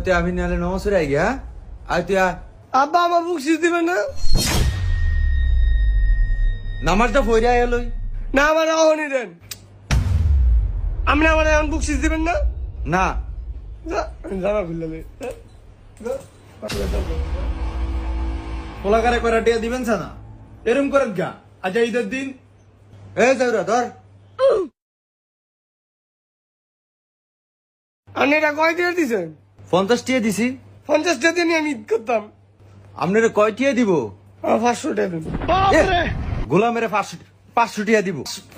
তুই আমি নালে নমস্কার আই গিয়া আর তুই আব্বা আমার বকশিস দিবেন না? নামাজটা ফইরা এলই না আমার অহনি দেন। আপনি আমার এখন বকশিস দিবেন না? না জামা খুললে দে। পোলাকারে করে টিয়া দিবেন না এরম করেন গা আজ ঈদের দিন এ যাউরা ধর আপনি এটা কয় দিয়ে দিছেন? 50 টিয়া দিছি 50 টাকা দিয়ে আমি ঈদ করতাম। আপনারে কয় টিয়া দিব? 500 টাকা দিন। গোলামের 500 টিয়া দিব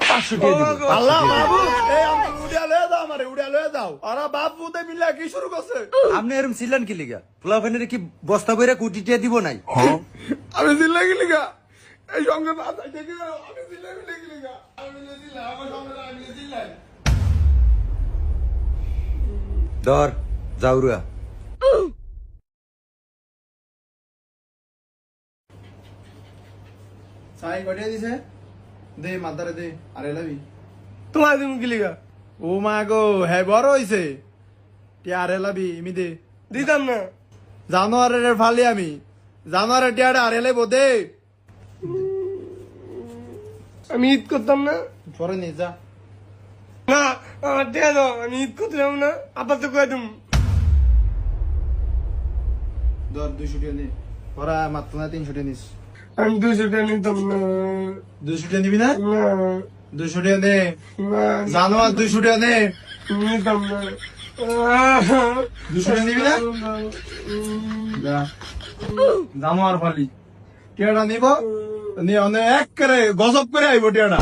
500 টিয়া দিব আল্লাহ বাবু এই আমি উড়িয়া লয়ে দাও আমারে উড়িয়া লয়ে দাও আরে বাবু দে মিলা কি শুরু করছে আপনি এরম ছিলেন কি লিগা ফুলাফানের কি বস্তা বইরা কোটি টিয়া দিব নাই? আমি দিল্লা গেলি গা এই সঙ্গে বাসায় থেকে আমি দিল্লা গেলি গা আমি দিল্লা আমার সঙ্গে আমি দিল্লা ধর যাউরা সাই কটিয়া দিছে দে মাদারে দে আরে লাবি তোমার দিন গেলি গা ও মা গো হে বড় হইছে টিয়া আরে লাবি ইমি দে দিতাম না। জানোয়ারের ফালি আমি জানোয়ারের টিয়াটা আরে লাইব দে আমি ঈদ করতাম না। পরে নি যা না আমার টিয়া দাও আমি ঈদ করতে যাবো না। আবার তো কয়ে তুমি ধর 200 টিয়া নে পরা মাত্র না 300 টিয়া নিস আমি 200 টাকা নিতাম না। 200 টিয়া নিবি না না 200 টিয়া নে না জানোয়ার 200 টিয়া নে নিতাম না। 200 টিয়া নিবি না যা জানোয়ার ফালি টিয়াটা নিব নি অনেক করে গজব করে আইব টিয়াটা